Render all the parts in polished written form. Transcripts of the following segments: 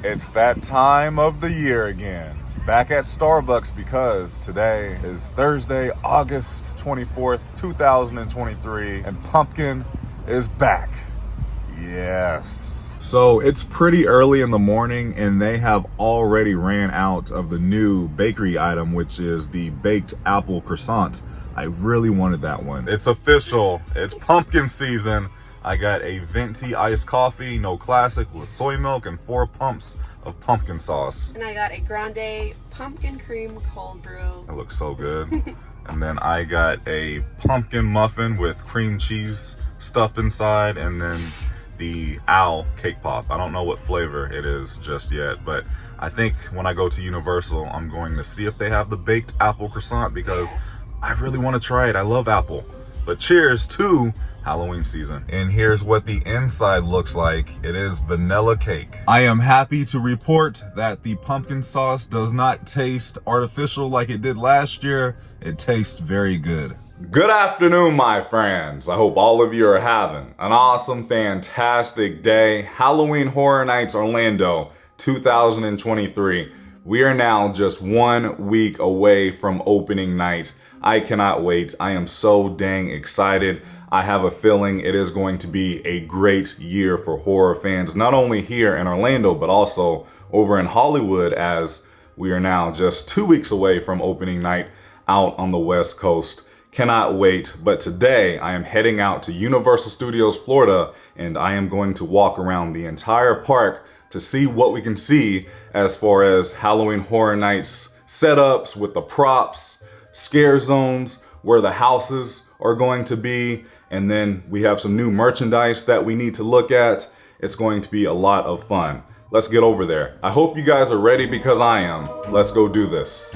It's that time of the year again. Back at Starbucks because today is Thursday, August 24th, 2023, and pumpkin is back. Yes. So it's pretty early in the morning and they have already ran out of the new bakery item, which is the baked apple croissant. I really wanted that one. It's official. It's pumpkin season. I got a venti iced coffee, no classic, with soy milk and 4 pumps of pumpkin sauce. And I got a grande pumpkin cream cold brew. It looks so good. And then I got a pumpkin muffin with cream cheese stuffed inside, and then the owl cake pop. I don't know what flavor it is just yet, but I think when I go to Universal, I'm going to see if they have the baked apple croissant because I really want to try it. I love apple. But cheers to Halloween season. And here's what the inside looks like. It is vanilla cake. I am happy to report that the pumpkin sauce does not taste artificial like it did last year. It tastes very good. Good afternoon, my friends. I hope all of you are having an awesome, fantastic day. Halloween Horror Nights Orlando 2023. We are now just 1 week away from opening night. I cannot wait. I am so dang excited. I have a feeling it is going to be a great year for horror fans, not only here in Orlando, but also over in Hollywood, as we are now just 2 weeks away from opening night out on the West Coast. Cannot wait. But today I am heading out to Universal Studios, Florida, and I am going to walk around the entire park to see what we can see as far as Halloween Horror Nights setups with the props, scare zones, where the houses are going to be, and then we have some new merchandise that we need to look at. It's going to be a lot of fun. Let's get over there. I hope you guys are ready because I am. Let's go do this.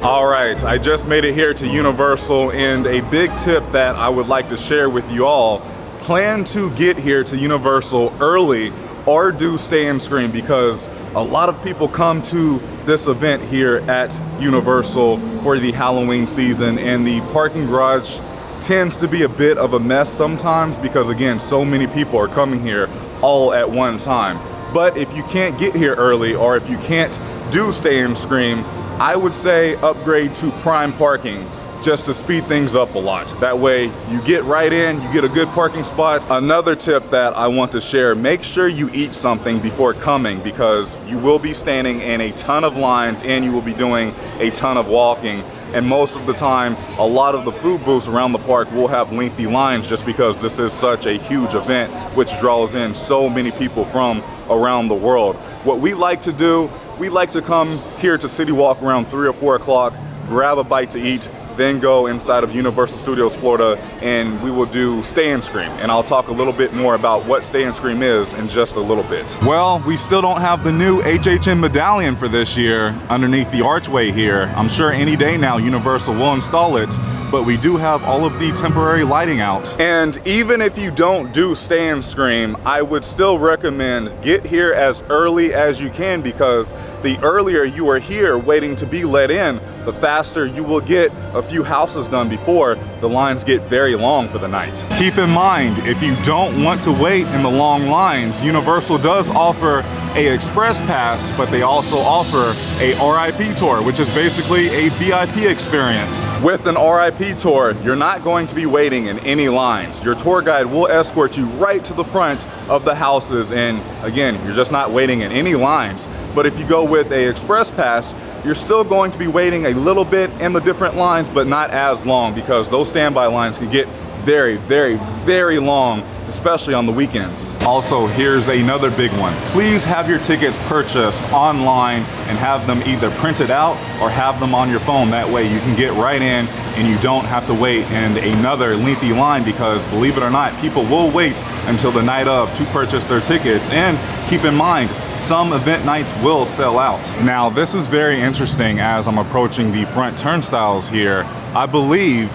All right, I just made it here to Universal, and a big tip that I would like to share with you all: plan to get here to Universal early or do stay and scream, because a lot of people come to this event here at Universal for the Halloween season, and the parking garage tends to be a bit of a mess sometimes because, again, so many people are coming here all at one time. But if you can't get here early, or if you can't do stay and scream, I would say upgrade to prime parking, just to speed things up a lot. That way you get right in, you get a good parking spot. Another tip that I want to share: make sure you eat something before coming, because you will be standing in a ton of lines and you will be doing a ton of walking. And most of the time, a lot of the food booths around the park will have lengthy lines, just because this is such a huge event which draws in so many people from around the world. What we like to do, we like to come here to City Walk around 3 or 4 o'clock, grab a bite to eat, then go inside of Universal Studios Florida, and we will do Stay and Scream. And I'll talk a little bit more about what Stay and Scream is in just a little bit. Well, we still don't have the new HHN Medallion for this year underneath the archway here. I'm sure any day now Universal will install it, but we do have all of the temporary lighting out. And even if you don't do Stay and Scream, I would still recommend get here as early as you can, because the earlier you are here waiting to be let in, the faster you will get a few houses done before the lines get very long for the night. Keep in mind, if you don't want to wait in the long lines, Universal does offer a express pass, but they also offer a RIP tour, which is basically a VIP experience. With an RIP tour, you're not going to be waiting in any lines. Your tour guide will escort you right to the front of the houses, and again, you're just not waiting in any lines. But if you go with a express pass, you're still going to be waiting a little bit in the different lines, but not as long, because those standby lines can get very, very, very long, especially on the weekends. Also, here's another big one. Please have your tickets purchased online and have them either printed out or have them on your phone. That way you can get right in and you don't have to wait in another lengthy line, because believe it or not, people will wait until the night of to purchase their tickets. And keep in mind, some event nights will sell out. Now, this is very interesting. As I'm approaching the front turnstiles here, I believe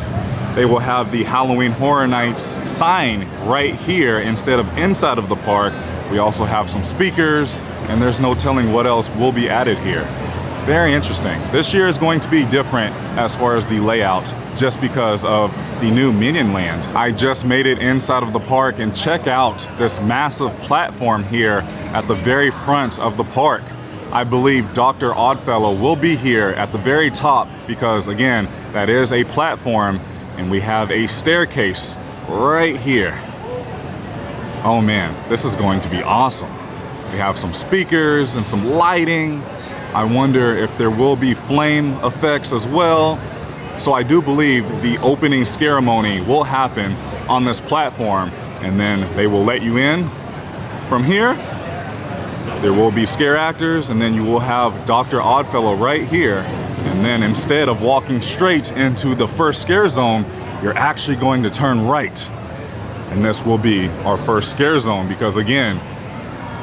they will have the Halloween Horror Nights sign right here instead of inside of the park. We also have some speakers, and there's no telling what else will be added here. Very interesting. This year is going to be different as far as the layout, just because of the new Minion Land. I just made it inside of the park, and check out this massive platform here at the very front of the park. I believe Dr. Oddfellow will be here at the very top because, again, that is a platform, and we have a staircase right here. Oh man, this is going to be awesome. We have some speakers and some lighting. I wonder if there will be flame effects as well. So I do believe the opening ceremony will happen on this platform, and then they will let you in from here. There will be scare actors, and then you will have Dr. Oddfellow right here. And then instead of walking straight into the first scare zone, you're actually going to turn right. And this will be our first scare zone because, again,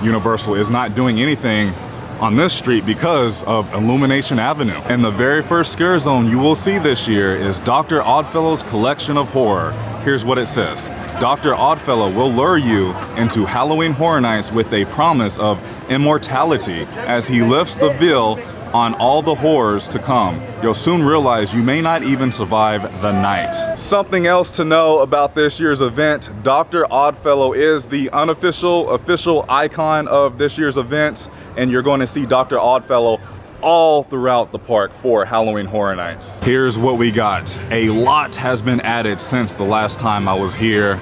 Universal is not doing anything on this street because of Illumination Avenue. And the very first scare zone you will see this year is Dr. Oddfellow's Collection of Horror. Here's what it says. Dr. Oddfellow will lure you into Halloween Horror Nights with a promise of immortality as he lifts the veil on all the horrors to come. You'll soon realize you may not even survive the night. Something else to know about this year's event, Dr. Oddfellow is the unofficial, official icon of this year's event, and you're going to see Dr. Oddfellow all throughout the park for Halloween Horror Nights. Here's what we got. A lot has been added since the last time I was here.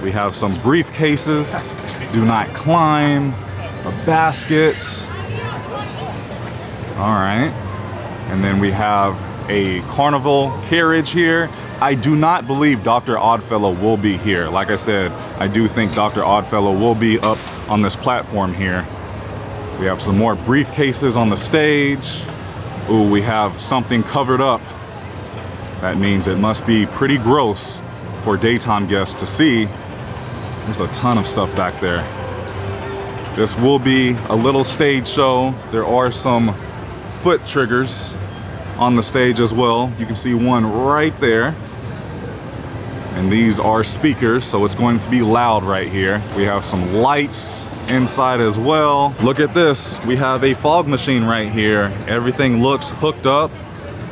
We have some briefcases, do not climb, a basket. All right, and then we have a carnival carriage here. I do not believe Dr. Oddfellow will be here. Like I said, I do think Dr. Oddfellow will be up on this platform here. We have some more briefcases on the stage. Ooh, we have something covered up. That means it must be pretty gross for daytime guests to see. There's a ton of stuff back there. This will be a little stage show. There are some foot triggers on the stage as well. You can see one right there. And these are speakers, so it's going to be loud right here. We have some lights inside as well. Look at this. We have a fog machine right here. Everything looks hooked up.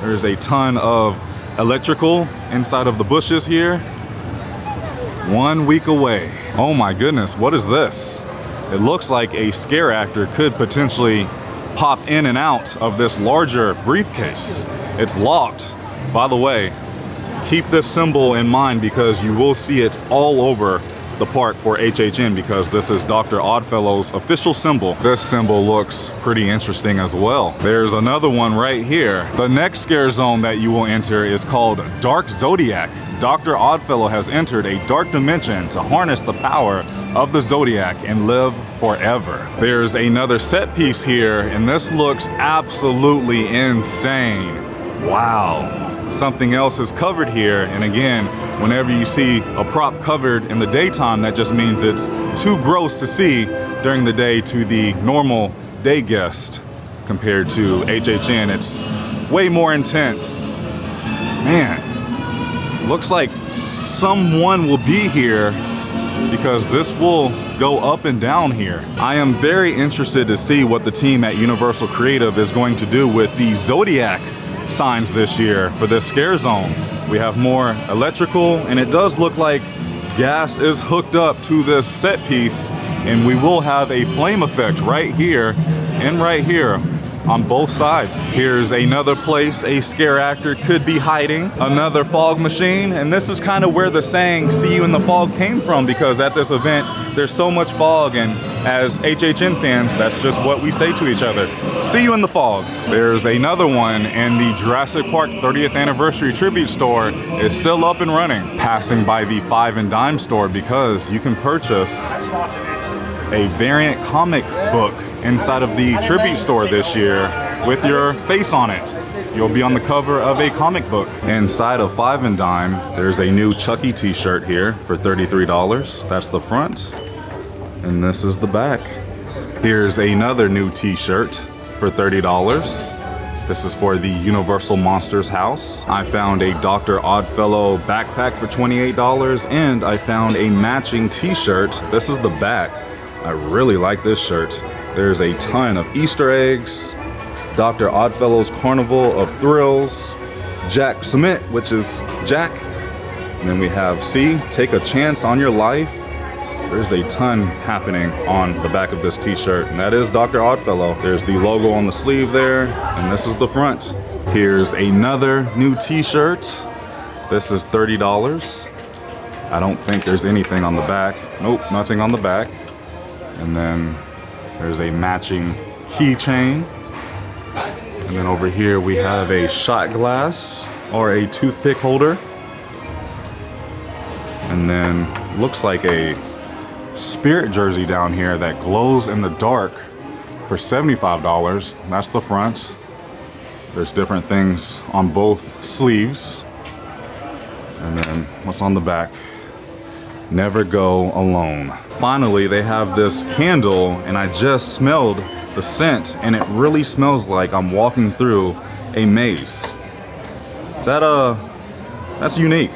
There's a ton of electrical inside of the bushes here. 1 week away. Oh my goodness, what is this? It looks like a scare actor could potentially pop in and out of this larger briefcase. It's locked. By the way, keep this symbol in mind because you will see it all over the park for HHN because this is Dr. Oddfellow's official symbol. This symbol looks pretty interesting as well. There's another one right here. The next scare zone that you will enter is called Dark Zodiac. Dr. Oddfellow has entered a dark dimension to harness the power of the Zodiac and live forever. There's another set piece here, and this looks absolutely insane. Wow. Something else is covered here, and again, whenever you see a prop covered in the daytime, that just means it's too gross to see during the day to the normal day guest. Compared to HHN, it's way more intense. Man. Looks like someone will be here because this will go up and down here. I am very interested to see what the team at Universal Creative is going to do with the Zodiac signs this year for this scare zone. We have more electrical, and it does look like gas is hooked up to this set piece, and we will have a flame effect right here and right here on both sides. Here's another place a scare actor could be hiding, another fog machine, and this is kind of where the saying "see you in the fog" came from because at this event there's so much fog, and as HHN fans, that's just what we say to each other. See you in the fog. There's another one, and the Jurassic Park 30th Anniversary Tribute Store is still up and running. Passing by the 5 and Dime store because you can purchase a variant comic book inside of the Tribute Store this year with your face on it. You'll be on the cover of a comic book. Inside of 5 and Dime, there's a new Chucky t-shirt here for $33. That's the front, and this is the back. Here's another new t-shirt for $30. This is for the Universal Monsters house. I found a Dr. Oddfellow backpack for $28, and I found a matching t-shirt. This is the back. I really like this shirt. There's a ton of Easter eggs, Dr. Oddfellow's Carnival of Thrills, Jack Cement, which is Jack, And then we have C, take a chance on your life. There's a ton happening on the back of this t-shirt, and that is Dr. Oddfellow. There's the logo on the sleeve there, and this is the front. Here's another new t-shirt. This is $30. I don't think there's anything on the back. Nope, nothing on the back. And then there's a matching keychain. And then over here we have a shot glass or a toothpick holder. And then looks like a Spirit jersey down here that glows in the dark for $75. That's the front. There's different things on both sleeves. And then what's on the back? Never go alone. Finally, they have this candle, and I just smelled the scent, and it really smells like I'm walking through a maze. That's unique.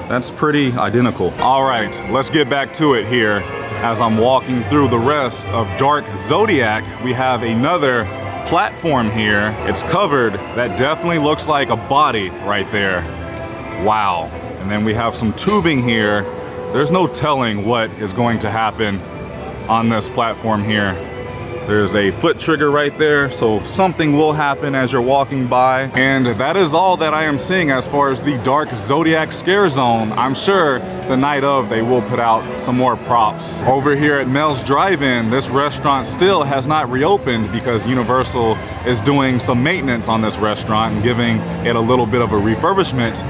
That's pretty identical. All right, let's get back to it here. As I'm walking through the rest of Dark Zodiac, we have another platform here. It's covered. That definitely looks like a body right there. Wow. And then we have some tubing here. There's no telling what is going to happen on this platform here. There's a foot trigger right there, so something will happen as you're walking by. And that is all that I am seeing as far as the Dark Zodiac Scare Zone. I'm sure the night of they will put out some more props. Over here at Mels Drive-In, this restaurant still has not reopened because Universal is doing some maintenance on this restaurant and giving it a little bit of a refurbishment.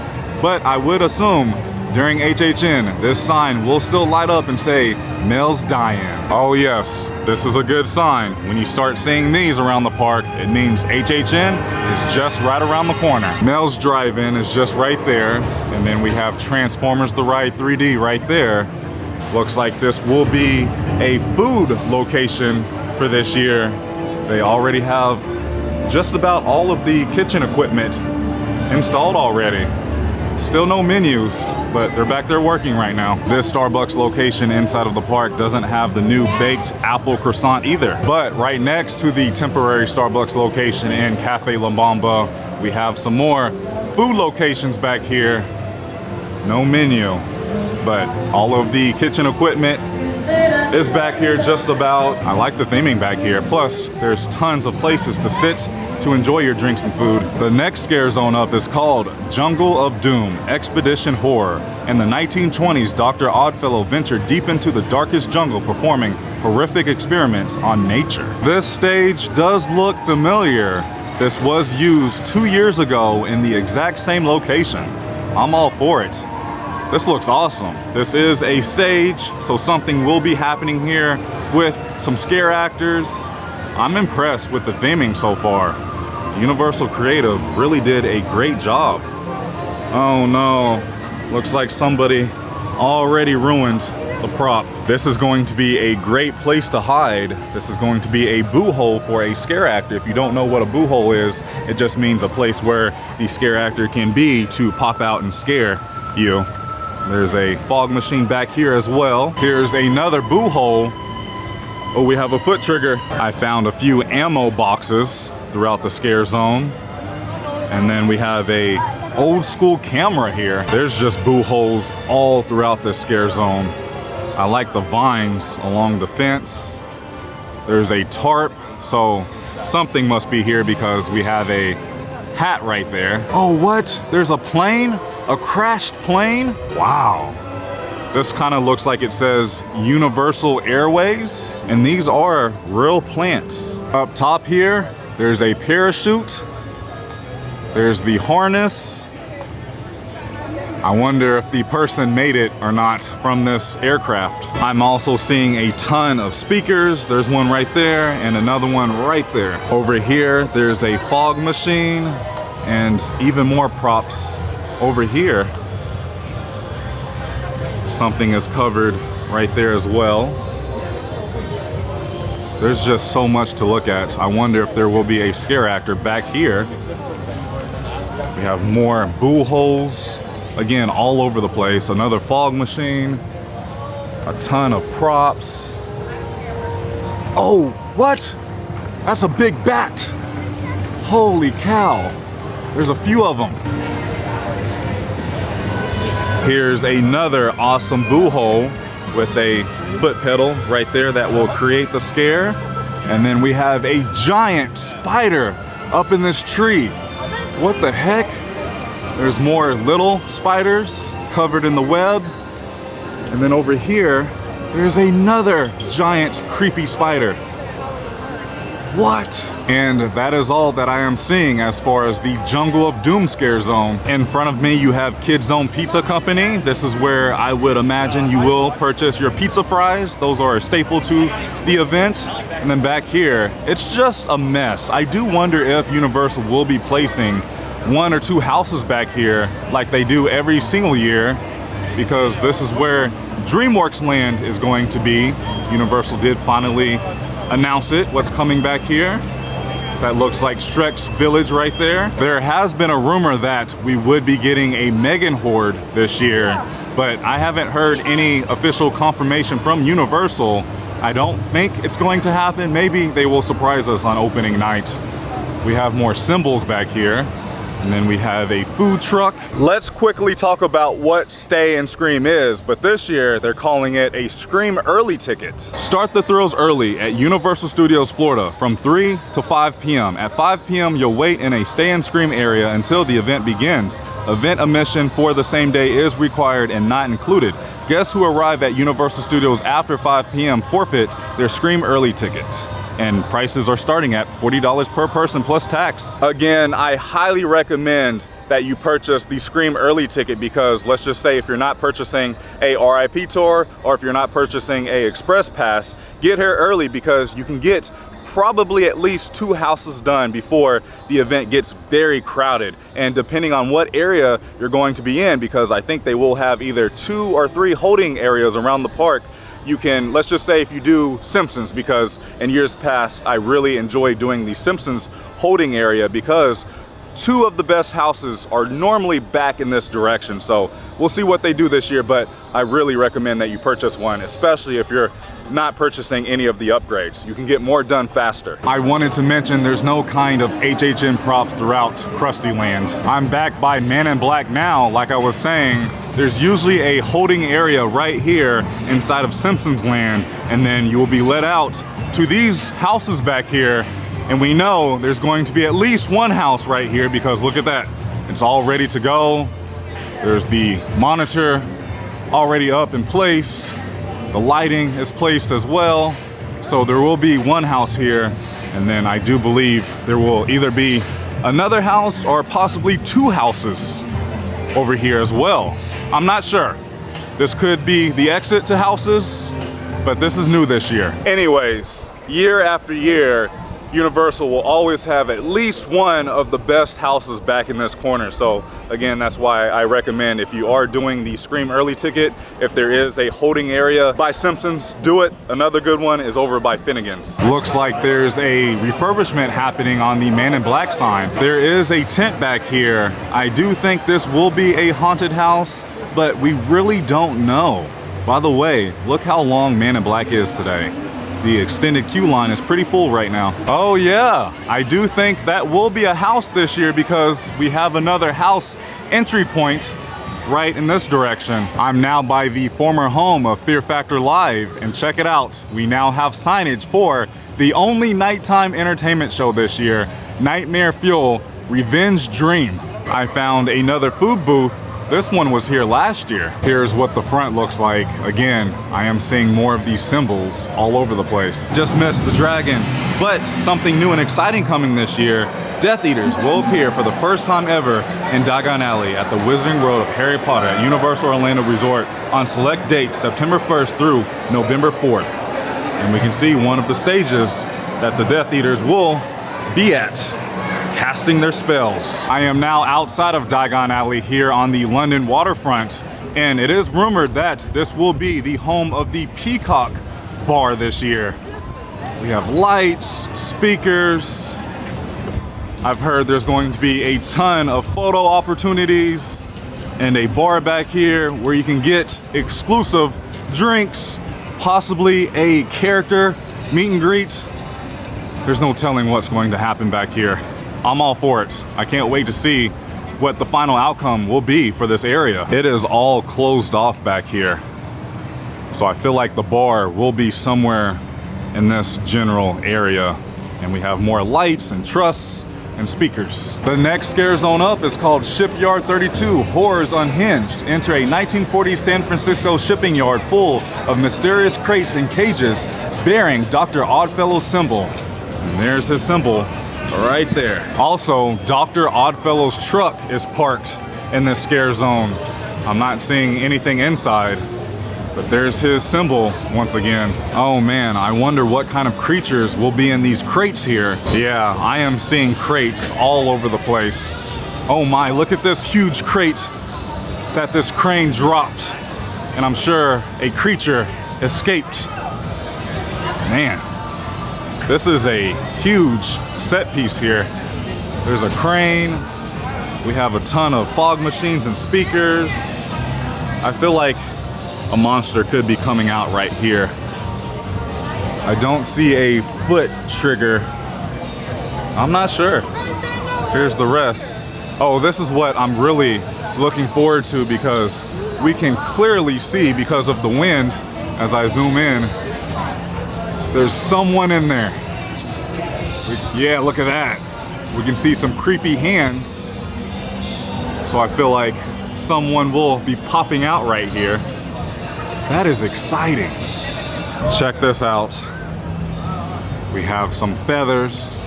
But I would assume during HHN, this sign will still light up and say, Mels Dine-In. Oh yes, this is a good sign. When you start seeing these around the park, it means HHN is just right around the corner. Mels Drive-In is just right there. And then we have Transformers The Ride 3D right there. Looks like this will be a food location for this year. They already have just about all of the kitchen equipment installed already. Still no menus, but they're back there working right now. This Starbucks location inside of the park doesn't have the new baked apple croissant either. But right next to the temporary Starbucks location in Cafe La Bamba, we have some more food locations back here. No menu, but all of the kitchen equipment is back here just about. I like the theming back here. Plus, there's tons of places to sit to enjoy your drinks and food. The next scare zone up is called Jungle of Doom Expedition Horror. In the 1920s, Dr. Oddfellow ventured deep into the darkest jungle performing horrific experiments on nature. This stage does look familiar. This was used 2 years ago in the exact same location. I'm all for it. This looks awesome. This is a stage, so something will be happening here with some scare actors. I'm impressed with the theming so far. Universal Creative really did a great job. Oh no, looks like somebody already ruined the prop. This is going to be a great place to hide. This is going to be a boo hole for a scare actor. If you don't know what a boo hole is, it just means a place where the scare actor can be to pop out and scare you. There's a fog machine back here as well. Here's another boo hole. Oh, we have a foot trigger. I found a few ammo boxes throughout the scare zone. And then we have a old school camera here. There's just boo holes all throughout this scare zone. I like the vines along the fence. There's a tarp, so something must be here because we have a hat right there. Oh, what? There's a plane? A crashed plane? Wow. This kind of looks like it says Universal Airways, and these are real plants. Up top here, there's a parachute. There's the harness. I wonder if the person made it or not from this aircraft. I'm also seeing a ton of speakers. There's one right there and another one right there. Over here, there's a fog machine and even more props over here. Something is covered right there as well. There's just so much to look at. I wonder if there will be a scare actor back here. We have more boo holes, again, all over the place. Another fog machine, a ton of props. Oh, what? That's a big bat. Holy cow. There's a few of them. Here's another awesome boo hole with a foot pedal right there that will create the scare. And then we have a giant spider up in this tree. What the heck? There's more little spiders covered in the web. And then over here, there's another giant creepy spider. What? And that is all that I am seeing as far as the Jungle of Doom scare zone. In front of me, you have Kids Zone Pizza Company. This is where I would imagine you will purchase your pizza fries. Those are a staple to the event. And then back here, it's just a mess. I do wonder if Universal will be placing 1 or 2 houses back here like they do every single year, because this is where DreamWorks Land is going to be. Universal did finally announce it, what's coming back here. That looks like Shrek's Village right there. There has been a rumor that we would be getting a Megan Horde this year, but I haven't heard any official confirmation from Universal. I don't think it's going to happen. Maybe they will surprise us on opening night. We have more symbols back here. And then we have a food truck. Let's quickly talk about what Stay and Scream is, but this year they're calling it a Scream Early Ticket. Start the thrills early at Universal Studios Florida from 3 to 5 p.m. At 5 p.m. you'll wait in a Stay and Scream area until the event begins. Event admission for the same day is required and not included. Guests who arrive at Universal Studios after 5 p.m. forfeit their Scream Early Ticket. And prices are starting at $40 per person plus tax. Again, I highly recommend that you purchase the Scream Early Ticket, because let's just say if you're not purchasing a RIP tour or if you're not purchasing a Express Pass, get here early because you can get probably at least 2 houses done before the event gets very crowded. And depending on what area you're going to be in, because I think they will have either 2 or 3 holding areas around the park, you can, let's just say if you do Simpsons, because in years past I really enjoy doing the Simpsons holding area because 2 of the best houses are normally back in this direction. So we'll see what they do this year, but I really recommend that you purchase one, especially if you're not purchasing any of the upgrades. You can get more done faster. I wanted to mention there's no kind of HHN props throughout Krusty Land. I'm back by Man in Black now. Like I was saying, there's usually a holding area right here inside of Simpsons Land, and then you will be let out to these houses back here. And we know there's going to be at least 1 house right here because look at that. It's all ready to go. There's the monitor already up and placed. The lighting is placed as well. So there will be 1 house here, and then I do believe there will either be another house or possibly 2 houses over here as well. I'm not sure. This could be the exit to houses, but this is new this year. Anyways, year after year, Universal will always have at least 1 of the best houses back in this corner. So again, that's why I recommend if you are doing the Scream Early Ticket, if there is a holding area by Simpsons, do it. Another good one is over by Finnegan's. Looks like there's a refurbishment happening on the Man in Black sign. There is a tent back here. I do think this will be a haunted house, but we really don't know. By the way, look how long Man in Black is today. The extended queue line is pretty full right now. Oh yeah, I do think that will be a house this year because we have another house entry point right in this direction. I'm now by the former home of Fear Factor Live, and check it out. We now have signage for the only nighttime entertainment show this year, Nightmare Fuel Revenge Dream. I found another food booth. This one was here last year. Here's what the front looks like. Again, I am seeing more of these symbols all over the place. Just missed the dragon, but something new and exciting coming this year. Death Eaters will appear for the first time ever in Diagon Alley at the Wizarding World of Harry Potter at Universal Orlando Resort on select dates September 1st through November 4th. And we can see one of the stages that the Death Eaters will be at, casting their spells. I am now outside of Diagon Alley here on the London waterfront, and it is rumored that this will be the home of the Peacock Bar this year. We have lights, speakers. I've heard there's going to be a ton of photo opportunities and a bar back here where you can get exclusive drinks, possibly a character meet and greet. There's no telling what's going to happen back here. I'm all for it. I can't wait to see what the final outcome will be for this area. It is all closed off back here. So I feel like the bar will be somewhere in this general area. And we have more lights and trusses and speakers. The next scare zone up is called Shipyard 32, Horrors Unhinged. Enter a 1940s San Francisco shipping yard full of mysterious crates and cages bearing Dr. Oddfellow's symbol. And there's his symbol right there. Also, Dr. Oddfellow's truck is parked in this scare zone. I'm not seeing anything inside, but there's his symbol once again. Oh man, I wonder what kind of creatures will be in these crates here. Yeah, I am seeing crates all over the place. Oh my, look at this huge crate that this crane dropped. And I'm sure a creature escaped. Man, this is a huge set piece here. There's a crane. We have a ton of fog machines and speakers. I feel like a monster could be coming out right here. I don't see a foot trigger. I'm not sure. Here's the rest. Oh, this is what I'm really looking forward to because we can clearly see because of the wind as I zoom in. There's someone in there. Yeah, look at that. We can see some creepy hands. So I feel like someone will be popping out right here. That is exciting. Check this out. We have some feathers.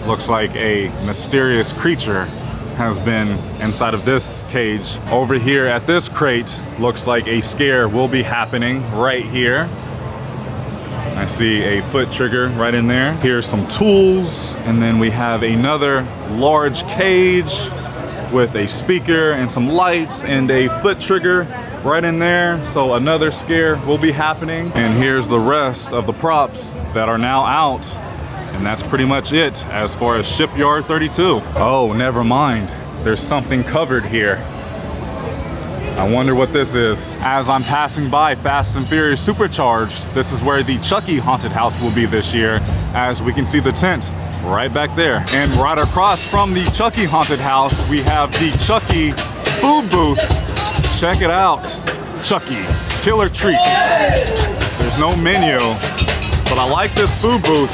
Looks like a mysterious creature has been inside of this cage. Over here at this crate, looks like a scare will be happening right here. I see a foot trigger right in there. Here's some tools, and then we have another large cage with a speaker and some lights and a foot trigger right in there. So another scare will be happening. And here's the rest of the props that are now out. And that's pretty much it as far as Shipyard 32. Oh, never mind. There's something covered here. I wonder what this is. As I'm passing by Fast and Furious Supercharged, this is where the Chucky haunted house will be this year, as we can see the tent right back there. And right across from the Chucky haunted house, we have the Chucky food booth. Check it out. Chucky, killer treats. There's no menu, but I like this food booth.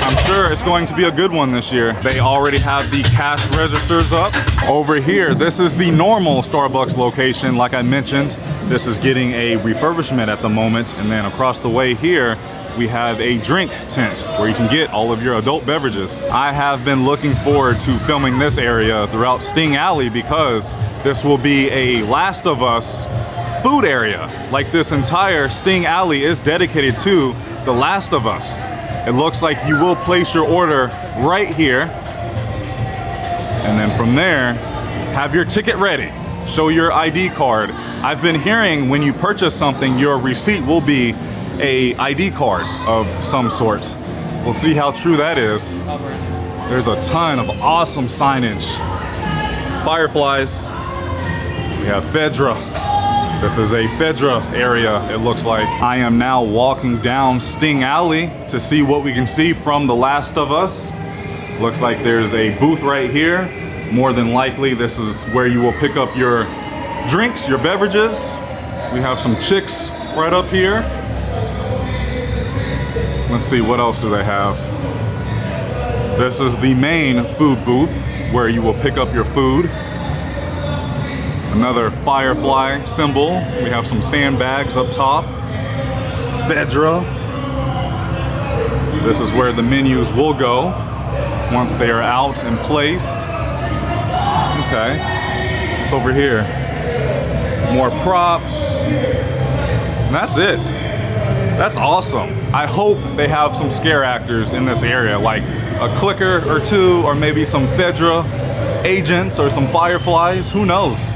I'm sure it's going to be a good one this year. They already have the cash registers up. Over here, this is the normal Starbucks location. Like I mentioned, this is getting a refurbishment at the moment. And then across the way here, we have a drink tent where you can get all of your adult beverages. I have been looking forward to filming this area throughout Sting Alley because this will be a Last of Us food area. Like this entire Sting Alley is dedicated to The Last of Us. It looks like you will place your order right here. And then from there, have your ticket ready. Show your ID card. I've been hearing when you purchase something, your receipt will be a ID card of some sort. We'll see how true that is. There's a ton of awesome signage. Fireflies. We have Fedra. This is a Fedra area, it looks like. I am now walking down Sting Alley to see what we can see from The Last of Us. Looks like there's a booth right here. More than likely, this is where you will pick up your drinks, your beverages. We have some chicks right up here. Let's see, what else do they have? This is the main food booth where you will pick up your food. Another firefly symbol. We have some sandbags up top. Fedra. This is where the menus will go once they are out and placed. Okay, what's over here? More props. And that's it. That's awesome. I hope they have some scare actors in this area, like a clicker or two, or maybe some Fedra agents or some fireflies, who knows?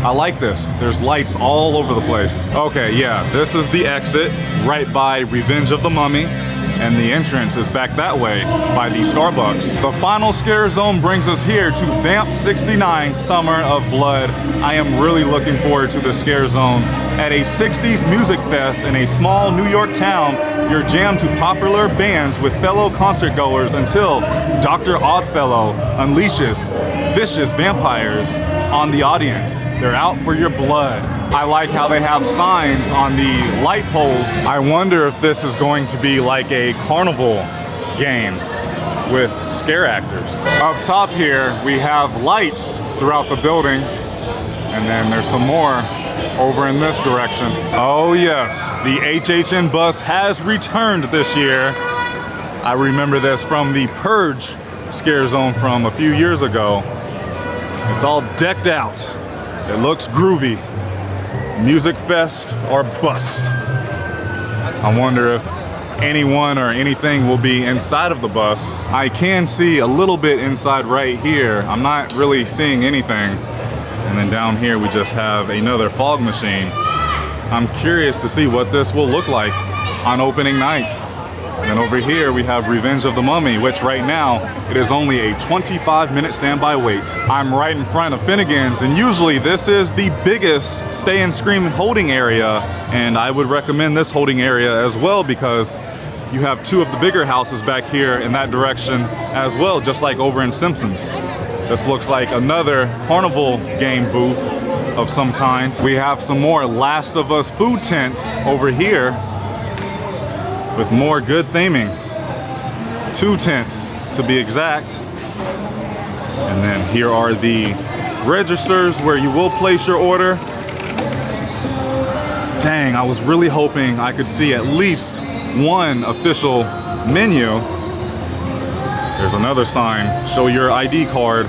I like this. There's lights all over the place. Okay, yeah, this is the exit right by Revenge of the Mummy, and the entrance is back that way by the Starbucks. The final scare zone brings us here to Vamp 69 Summer of Blood. I am really looking forward to the scare zone. At a 60s music fest in a small New York town, you're jammed to popular bands with fellow concert goers until Dr. Oddfellow unleashes vicious vampires on the audience. They're out for your blood. I like how they have signs on the light poles. I wonder if this is going to be like a carnival game with scare actors. Up top here, we have lights throughout the buildings, and then there's some more over in this direction. Oh yes, the HHN bus has returned this year. I remember this from the Purge scare zone from a few years ago. It's all decked out. It looks groovy. Music fest or bust. I wonder if anyone or anything will be inside of the bus. I can see a little bit inside right here. I'm not really seeing anything. And then down here we just have another fog machine. I'm curious to see what this will look like on opening night. And over here we have Revenge of the Mummy, which right now it is only a 25-minute standby wait. I'm right in front of Finnegan's, and usually this is the biggest Stay and Scream holding area, and I would recommend this holding area as well because you have two of the bigger houses back here in that direction as well, just like over in Simpsons. This looks like another carnival game booth of some kind. We have some more Last of Us food tents over here with more good theming. 2 tents to be exact. And then here are the registers where you will place your order. Dang, I was really hoping I could see at least one official menu. There's another sign, show your ID card.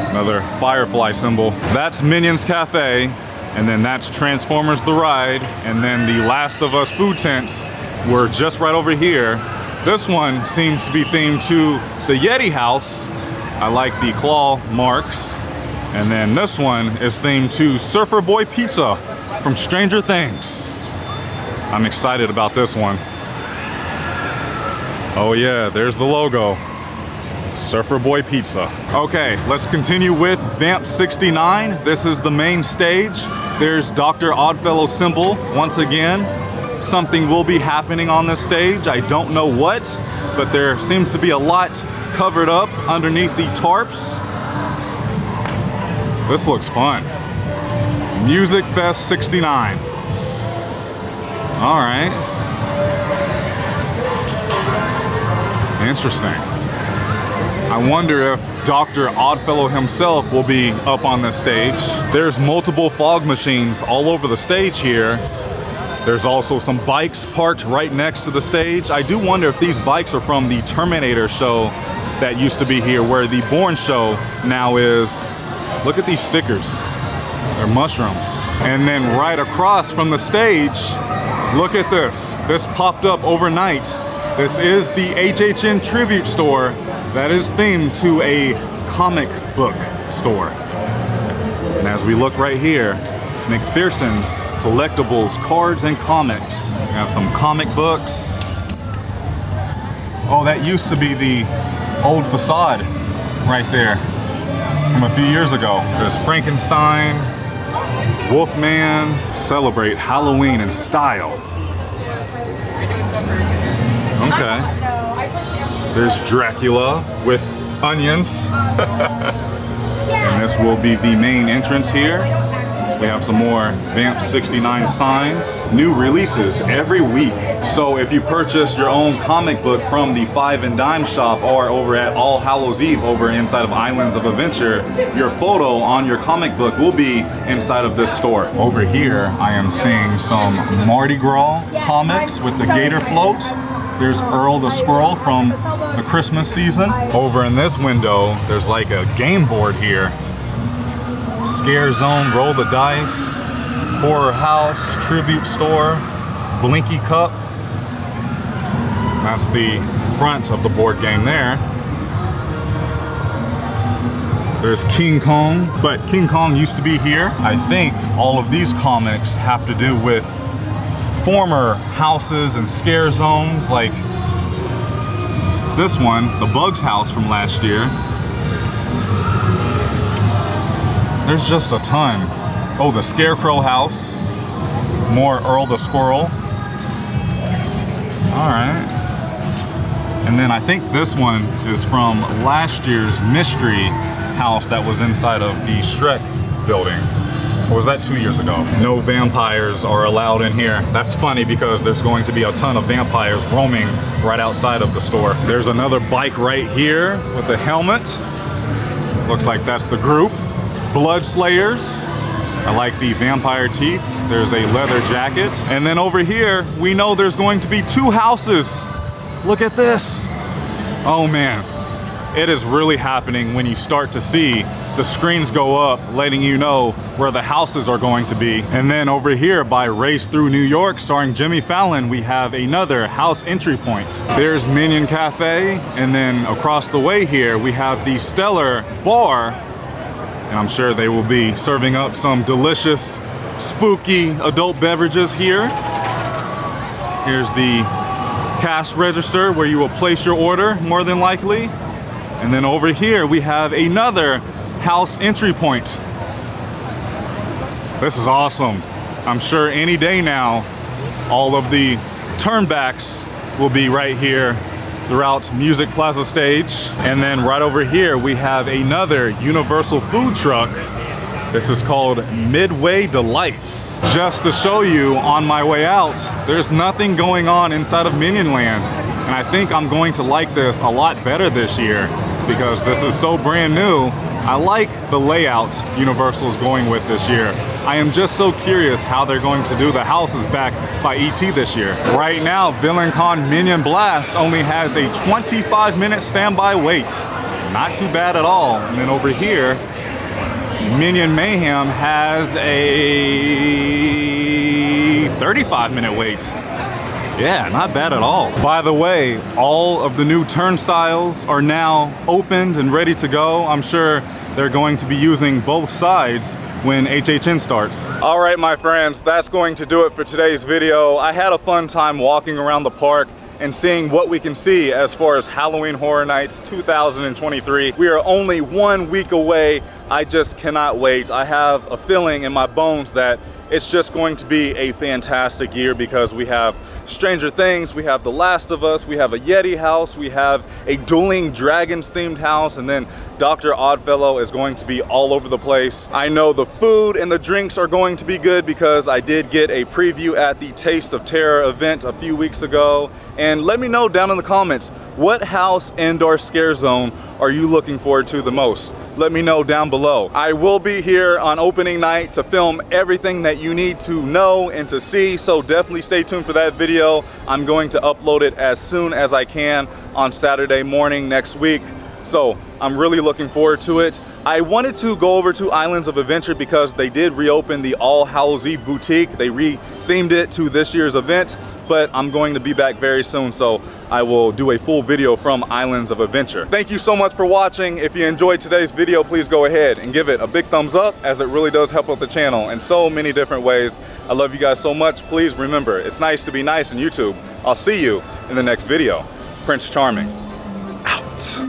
Another firefly symbol. That's Minion's Cafe, and then that's Transformers the Ride, and then the Last of Us food tents were just right over here. This one seems to be themed to the Yeti house. I like the claw marks. And then this one is themed to Surfer Boy Pizza from Stranger Things. I'm excited about this one. Oh yeah, there's the logo. Surfer Boy Pizza. Okay, let's continue with Vamp 69. This is the main stage. There's Dr. Oddfellow's symbol once again. Something will be happening on this stage. I don't know what, but there seems to be a lot covered up underneath the tarps. This looks fun. Music Fest 69. All right. Interesting. I wonder if Dr. Oddfellow himself will be up on this stage. There's multiple fog machines all over the stage here. There's also some bikes parked right next to the stage. I do wonder if these bikes are from the Terminator show that used to be here, where the Bourne show now is. Look at these stickers. They're mushrooms. And then right across from the stage, look at this. This popped up overnight. This is the HHN Tribute Store that is themed to a comic book store. And as we look right here, McPherson's collectibles, cards, and comics. We have some comic books. Oh, that used to be the old facade right there from a few years ago. There's Frankenstein, Wolfman. Celebrate Halloween in style. Okay. There's Dracula with onions. And this will be the main entrance here. We have some more Vamp 69 signs. New releases every week. So if you purchase your own comic book from the Five and Dime shop or over at All Hallows Eve over inside of Islands of Adventure, your photo on your comic book will be inside of this store. Over here, I am seeing some Mardi Gras comics with the gator float. There's Earl the Squirrel from the Christmas season. Over in this window, there's like a game board here. Scare Zone, Roll the Dice, Horror House, Tribute Store, Blinky Cup. That's the front of the board game there. There's King Kong, but King Kong used to be here. I think all of these comics have to do with former houses and scare zones, like this one, the Bugs house from last year. There's just a ton. Oh, the Scarecrow house. More Earl the Squirrel. All right. And then I think this one is from last year's mystery house that was inside of the Shrek building. Or was that 2 years ago? No vampires are allowed in here. That's funny because there's going to be a ton of vampires roaming right outside of the store. There's another bike right here with a helmet. Looks like that's the group. Blood Slayers. I like the vampire teeth. There's a leather jacket. And then over here, we know there's going to be 2 houses. Look at this. Oh man, it is really happening when you start to see the screens go up, letting you know where the houses are going to be. And then over here by Race Through New York, starring Jimmy Fallon, we have another house entry point. There's Minion Cafe, and then across the way here, we have the Stellar Bar. And I'm sure they will be serving up some delicious, spooky adult beverages here. Here's the cash register where you will place your order, more than likely. And then over here, we have another house entry point. This is awesome. I'm sure any day now, all of the turnbacks will be right here throughout Music Plaza stage. And then right over here, we have another Universal food truck. This is called Midway Delights. Just to show you on my way out, there's nothing going on inside of Minion Land. And I think I'm going to like this a lot better this year because this is so brand new. I like the layout Universal is going with this year. I am just so curious how they're going to do the houses back by ET this year. Right now, VillainCon Minion Blast only has a 25-minute standby wait. Not too bad at all. And then over here, Minion Mayhem has a 35-minute wait. Yeah, not bad at all. By the way, all of the new turnstiles are now opened and ready to go. I'm sure they're going to be using both sides when HHN starts. All right, my friends, that's going to do it for today's video. I had a fun time walking around the park and seeing what we can see as far as Halloween Horror Nights 2023. We are only 1 week away. I just cannot wait. I have a feeling in my bones that it's just going to be a fantastic year because we have Stranger Things, we have The Last of Us, we have a Yeti house, we have a Dueling Dragons themed house, and then Dr. Oddfellow is going to be all over the place. I know the food and the drinks are going to be good because I did get a preview at the Taste of Terror event a few weeks ago. And let me know down in the comments, what house and/or scare zone are you looking forward to the most? Let me know down below. I will be here on opening night to film everything that you need to know and to see, so definitely stay tuned for that video. I'm going to upload it as soon as I can on Saturday morning next week. So I'm really looking forward to it. I wanted to go over to Islands of Adventure because they did reopen the All Hallows Eve boutique. They re-themed it to this year's event, but I'm going to be back very soon, so I will do a full video from Islands of Adventure. Thank you so much for watching. If you enjoyed today's video, please go ahead and give it a big thumbs up, as it really does help out the channel in so many different ways. I love you guys so much. Please remember, it's nice to be nice on YouTube. I'll see you in the next video. Prince Charming, out.